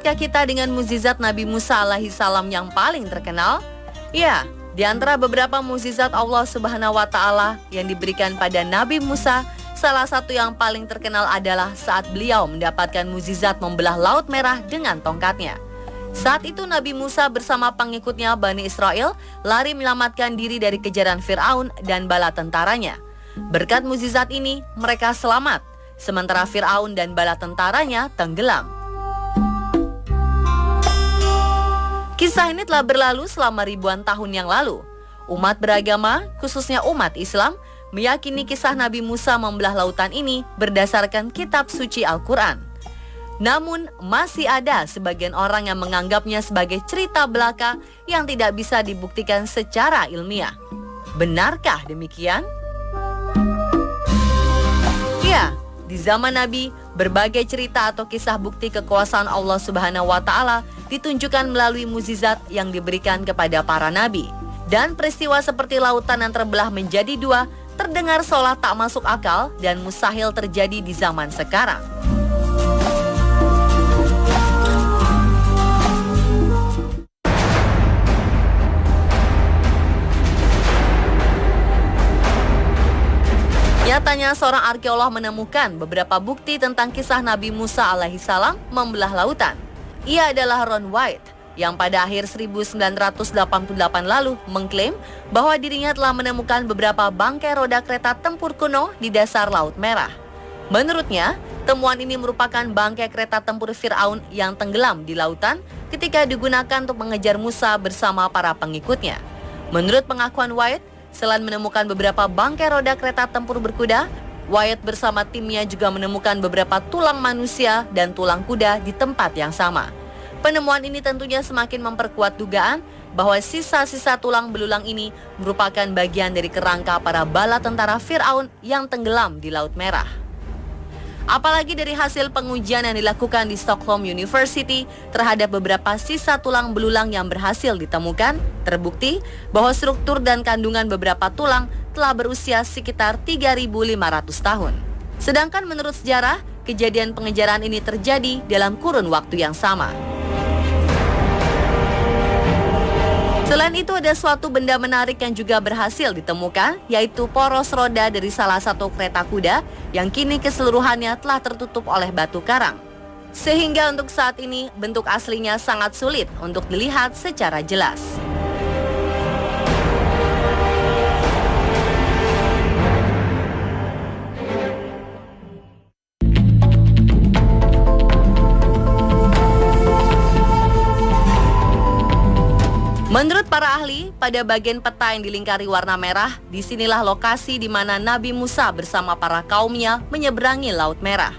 Ingatkah kita dengan mukjizat Nabi Musa alaihi salam yang paling terkenal? Ya, di antara beberapa mukjizat Allah Subhanahu wa taala yang diberikan pada Nabi Musa, salah satu yang paling terkenal adalah saat beliau mendapatkan mukjizat membelah Laut Merah dengan tongkatnya. Saat itu Nabi Musa bersama pengikutnya Bani Israel lari menyelamatkan diri dari kejaran Fir'aun dan bala tentaranya. Berkat mukjizat ini, mereka selamat, sementara Fir'aun dan bala tentaranya tenggelam. Kisah ini telah berlalu selama ribuan tahun yang lalu. Umat beragama, khususnya umat Islam, meyakini kisah Nabi Musa membelah lautan ini berdasarkan kitab suci Al-Quran. Namun, masih ada sebagian orang yang menganggapnya sebagai cerita belaka yang tidak bisa dibuktikan secara ilmiah. Benarkah demikian? Ya, di zaman Nabi, berbagai cerita atau kisah bukti kekuasaan Allah Subhanahu wa taala ditunjukkan melalui mukjizat yang diberikan kepada para nabi. Dan peristiwa seperti lautan yang terbelah menjadi dua terdengar seolah tak masuk akal dan mustahil terjadi di zaman sekarang. Nyatanya seorang arkeolog menemukan beberapa bukti tentang kisah Nabi Musa alaihi salam membelah lautan. Ia adalah Ron White, yang pada akhir 1988 lalu mengklaim bahwa dirinya telah menemukan beberapa bangkai roda kereta tempur kuno di dasar Laut Merah. Menurutnya, temuan ini merupakan bangkai kereta tempur Fir'aun yang tenggelam di lautan ketika digunakan untuk mengejar Musa bersama para pengikutnya. Menurut pengakuan White, selain menemukan beberapa bangkai roda kereta tempur berkuda, White bersama timnya juga menemukan beberapa tulang manusia dan tulang kuda di tempat yang sama. Penemuan ini tentunya semakin memperkuat dugaan bahwa sisa-sisa tulang belulang ini merupakan bagian dari kerangka para bala tentara Fir'aun yang tenggelam di Laut Merah. Apalagi dari hasil pengujian yang dilakukan di Stockholm University terhadap beberapa sisa tulang belulang yang berhasil ditemukan, terbukti bahwa struktur dan kandungan beberapa tulang telah berusia sekitar 3.500 tahun. Sedangkan menurut sejarah, kejadian pengejaran ini terjadi dalam kurun waktu yang sama. Selain itu ada suatu benda menarik yang juga berhasil ditemukan, yaitu poros roda dari salah satu kereta kuda yang kini keseluruhannya telah tertutup oleh batu karang. Sehingga untuk saat ini bentuk aslinya sangat sulit untuk dilihat secara jelas. Menurut para ahli, pada bagian peta yang dilingkari warna merah, disinilah lokasi di mana Nabi Musa bersama para kaumnya menyeberangi Laut Merah.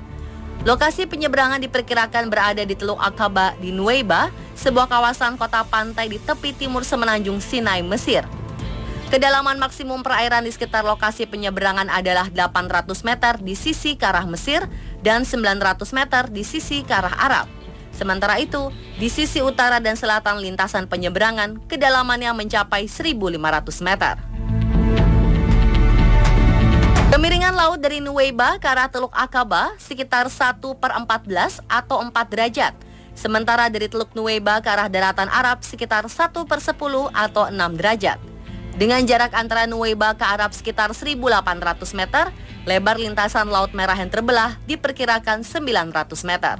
Lokasi penyeberangan diperkirakan berada di Teluk Aqaba di Nuweiba, sebuah kawasan kota pantai di tepi timur semenanjung Sinai, Mesir. Kedalaman maksimum perairan di sekitar lokasi penyeberangan adalah 800 meter di sisi ke arah Mesir dan 900 meter di sisi ke arah Arab. Sementara itu, di sisi utara dan selatan lintasan penyeberangan, kedalamannya mencapai 1.500 meter. Kemiringan laut dari Nuweiba ke arah Teluk Aqaba sekitar 1/14 atau 4 derajat. Sementara dari Teluk Nuweiba ke arah daratan Arab sekitar 1/10 atau 6 derajat. Dengan jarak antara Nuweiba ke Arab sekitar 1.800 meter, lebar lintasan Laut Merah yang terbelah diperkirakan 900 meter.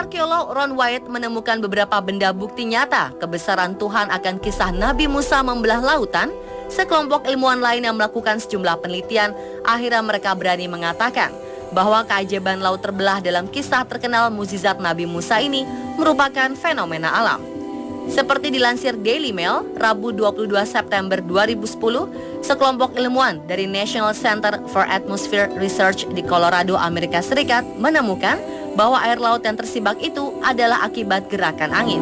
Arkeolog Ron White menemukan beberapa benda bukti nyata kebesaran Tuhan akan kisah Nabi Musa membelah lautan, sekelompok ilmuwan lain yang melakukan sejumlah penelitian akhirnya mereka berani mengatakan bahwa keajaiban laut terbelah dalam kisah terkenal mukjizat Nabi Musa ini merupakan fenomena alam. Seperti dilansir Daily Mail, Rabu 22 September 2010, sekelompok ilmuwan dari National Center for Atmospheric Research di Colorado, Amerika Serikat menemukan bahwa air laut yang tersibak itu adalah akibat gerakan angin.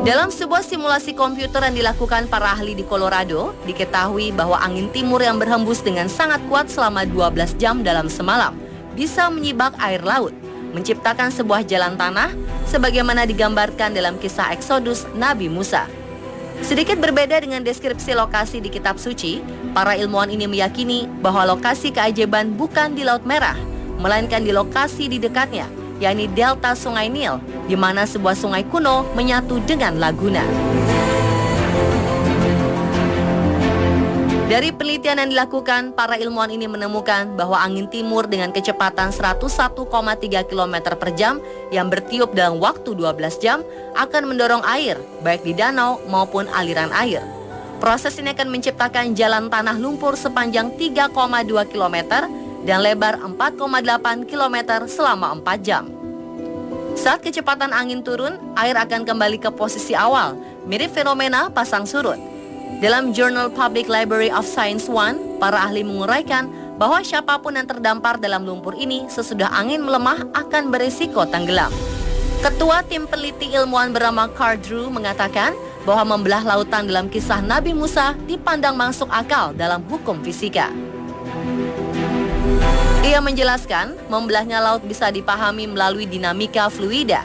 Dalam sebuah simulasi komputer yang dilakukan para ahli di Colorado, diketahui bahwa angin timur yang berhembus dengan sangat kuat selama 12 jam dalam semalam bisa menyibak air laut, menciptakan sebuah jalan tanah, sebagaimana digambarkan dalam kisah Eksodus Nabi Musa. Sedikit berbeda dengan deskripsi lokasi di kitab suci, para ilmuwan ini meyakini bahwa lokasi keajaiban bukan di Laut Merah, melainkan di lokasi di dekatnya, yakni delta Sungai Nil, di mana sebuah sungai kuno menyatu dengan laguna. Dari penelitian yang dilakukan, para ilmuwan ini menemukan bahwa angin timur dengan kecepatan 101,3 km per jam yang bertiup dalam waktu 12 jam akan mendorong air, baik di danau maupun aliran air. Proses ini akan menciptakan jalan tanah lumpur sepanjang 3,2 km dan lebar 4,8 km selama 4 jam. Saat kecepatan angin turun, air akan kembali ke posisi awal, mirip fenomena pasang surut. Dalam Journal Public Library of Science 1, para ahli menguraikan bahwa siapapun yang terdampar dalam lumpur ini sesudah angin melemah akan berisiko tenggelam. Ketua tim peneliti ilmuwan bernama Carl Drew mengatakan bahwa membelah lautan dalam kisah Nabi Musa dipandang masuk akal dalam hukum fisika. Ia menjelaskan, membelahnya laut bisa dipahami melalui dinamika fluida.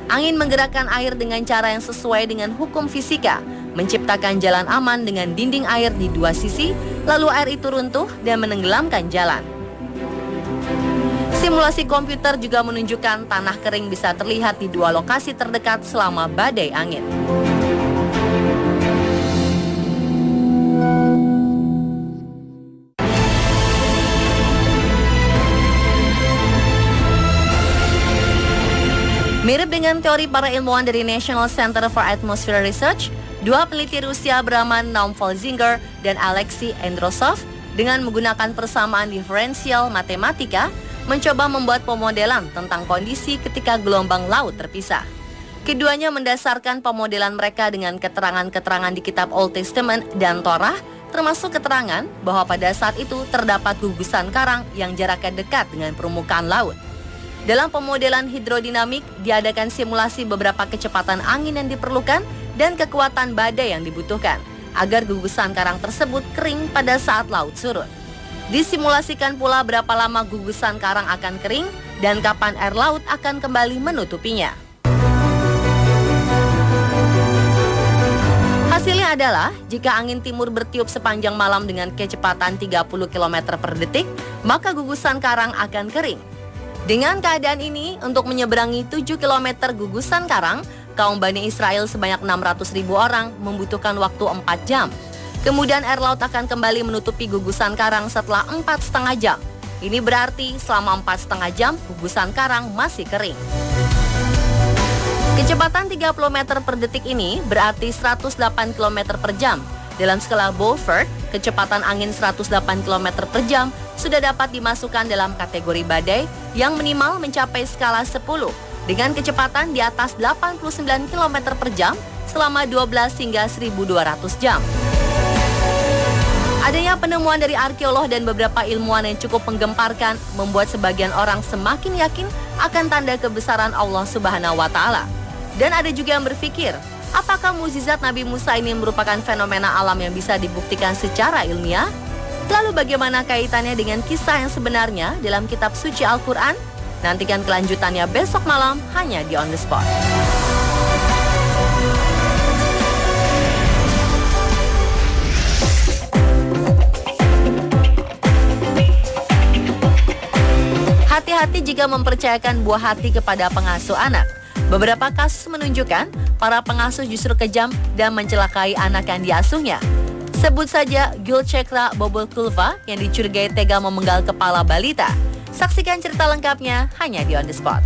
Angin menggerakkan air dengan cara yang sesuai dengan hukum fisika, menciptakan jalan aman dengan dinding air di dua sisi, lalu air itu runtuh dan menenggelamkan jalan. Simulasi komputer juga menunjukkan tanah kering bisa terlihat di dua lokasi terdekat selama badai angin. Mirip dengan teori para ilmuwan dari National Center for Atmospheric Research, dua peneliti Rusia bernama Naum Folzinger dan Alexei Androsov dengan menggunakan persamaan diferensial matematika mencoba membuat pemodelan tentang kondisi ketika gelombang laut terpisah. Keduanya mendasarkan pemodelan mereka dengan keterangan-keterangan di kitab Old Testament dan Torah, termasuk keterangan bahwa pada saat itu terdapat gugusan karang yang jaraknya dekat dengan permukaan laut. Dalam pemodelan hidrodinamik, diadakan simulasi beberapa kecepatan angin yang diperlukan dan kekuatan badai yang dibutuhkan agar gugusan karang tersebut kering pada saat laut surut. Disimulasikan pula berapa lama gugusan karang akan kering dan kapan air laut akan kembali menutupinya. Hasilnya adalah, jika angin timur bertiup sepanjang malam dengan kecepatan 30 km per detik, maka gugusan karang akan kering. Dengan keadaan ini, untuk menyeberangi 7 km gugusan karang, kaum Bani Israel sebanyak 600.000 orang membutuhkan waktu 4 jam. Kemudian air laut akan kembali menutupi gugusan karang setelah 4,5 jam. Ini berarti selama 4,5 jam gugusan karang masih kering. Kecepatan 30 meter per detik ini berarti 108 km per jam. Dalam skala Beaufort, kecepatan angin 108 km per jam sudah dapat dimasukkan dalam kategori badai yang minimal mencapai skala 10 dengan kecepatan di atas 89 km per jam selama 12 hingga 1.200 jam. Adanya penemuan dari arkeolog dan beberapa ilmuwan yang cukup menggemparkan membuat sebagian orang semakin yakin akan tanda kebesaran Allah Subhanahu wa Ta'ala. Dan ada juga yang berpikir, apakah mukjizat Nabi Musa ini merupakan fenomena alam yang bisa dibuktikan secara ilmiah? Lalu bagaimana kaitannya dengan kisah yang sebenarnya dalam kitab suci Al-Quran? Nantikan kelanjutannya besok malam hanya di On The Spot. Hati-hati jika mempercayakan buah hati kepada pengasuh anak. Beberapa kasus menunjukkan para pengasuh justru kejam dan mencelakai anak yang diasuhnya. Sebut saja Gulchekra Bobolkulva yang dicurigai tega memenggal kepala balita. Saksikan cerita lengkapnya hanya di On The Spot.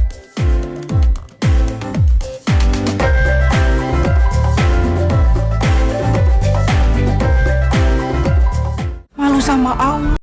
Malu sama Allah.